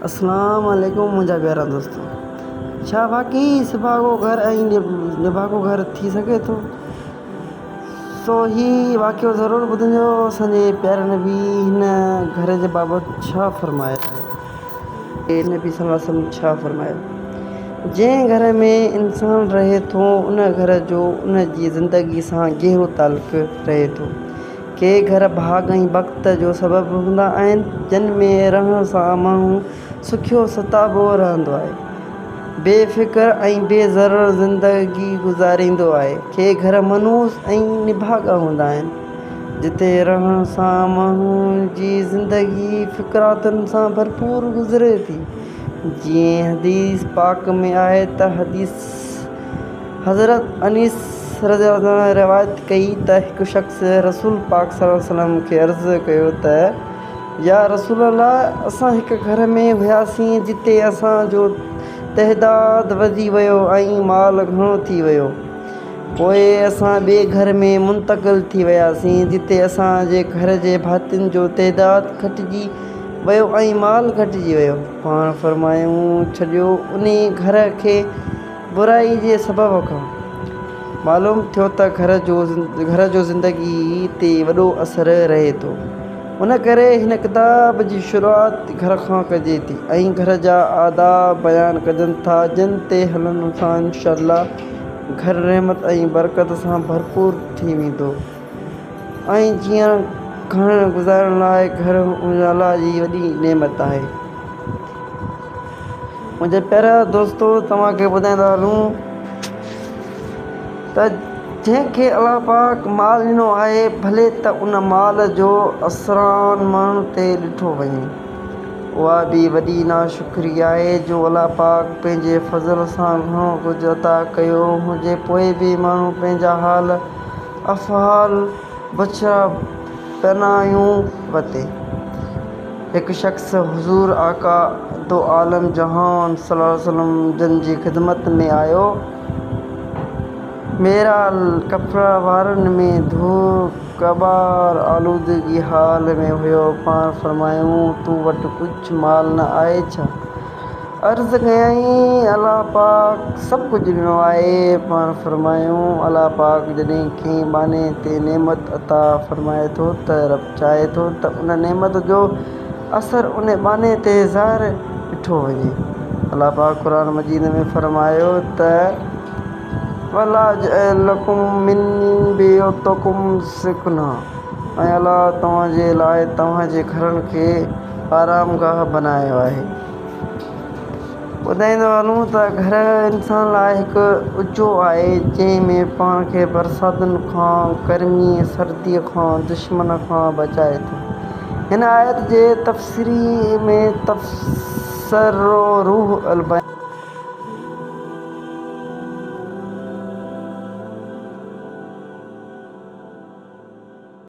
अस्सलाम वालेकुम मुंहिंजा प्यारा दोस्तों। छा वाक़ई सिबागो घर ऐं निभागो घर थी सघे थो? सो ही वाक़ियो ज़रूरु ॿुधिजो। असांजे प्यारे नबी हिन घर जे बाबति छा फ़रमायो आहे। नबी सल्लल्लाहु अलैहि वसल्लम छा फ़रमायो? जंहिं घर में इंसान रहे थो उन घर जो उन जी ज़िंदगी सां गहिरो तालुक़ु रहे थो। के घर भाग ऐं वक़्त जो सबबु हूंदा आहिनि जिन में रहण सां माण्हू सुखियो सताबो रहंदो आहे, बेफ़िक्र ऐं बेज़र ज़िंदगी गुज़ारींदो आहे। के घर मनूस ऐं निभागा हूंदा आहिनि जिते रहण सां माण्हू जी ज़िंदगी फ़िक्रातुनि सां भरपूर गुज़रे थी। जीअं हदीस पाक में आहे त हज़रत अनीस रज़ियल्लाहु अन्हु रिवायत कई त हिकु शख़्स रसूल पाक सल्लल्लाहु अलैहि वसल्लम खे अर्ज़ु कयो त या रसूल अल्लाह, असां हिकु घर में हुआसीं जिते असांजो तइदादु वधी वियो ऐं माल घणो थी वियो। पोइ असां ॿिए घर में मुंतक़िल थी वियासीं जिते असांजे घर जे भातियुनि जो तइदादु घटिजी वियो ऐं माल घटिजी वियो। पाण फ़रमायूं छॾियो उन घर खे बुराई जे सबब खां। मालूम थियो त घर जो ज़िंदगी ते वॾो असरु रहे थो। उन करे हिन किताब जी शुरूआत घर खां कजे थी ऐं घर जा आदाब बयानु कजनि था जिन ते हलण सां इंशाअल्लाह घर रहमत ऐं बरकत सां भरपूर थी वेंदो। ऐं जीअं घर गुज़ारण लाइ घर अल्लाह जी वॾी नेमत आहे। मुंहिंजे प्यारा दोस्तो, तव्हांखे ॿुधाईंदा हलूं त जंहिंखे अलाह पाक माल ॾिनो आहे भले त उन माल जो असरान माण्हू ते ॾिठो वञे, उहा बि वॾी नाशुक्री आहे जो अलाह पाक पंहिंजे फज़ल सां घणो कुझु अता कयो हुजे पोइ बि माण्हू पंहिंजा हाल अफ़हाल बुछड़ा पनायूं वते। हिकु शख़्स हुज़ूर आका दो आलम जहान सल्लल्लाहु अलैहि वसल्लम जन जी ख़िदमत में आयो। मेरा कपिड़ा वारनि में धूप कबार आलूदगी हाल में हुयो। पाण फ़रमायूं तूं वटि कुझु माल न आहे छा? अर्ज़ु कयईं अलाह पाक सभु कुझु ॾिनो आहे। पाण फ़रमायूं अलाह पाक जॾहिं कंहिं बाने ते नेमत अता फ़रमाए थो त रब चाहे थो त उन नेमत जो असरु उन बाने ते ज़ाहिर ॾिठो वञे। अलाह पाक क़ुरान मजीद में फ़रमायो त वला लकुम मिन बियूतिकुम सुकना, ऐं अलाह तव्हांजे लाइ तव्हांजे घरनि खे आरामगाह बनायो आहे। ॿुधाईंदो हलूं त घर इंसान लाइ हिकु उजो आहे जंहिं में पाण खे बरसातुनि खां, गर्मी सर्दीअ खां, दुश्मन खां बचाए थो। हिन आयत जे तफ़सीर में तफ़्सीर रूह अल बयान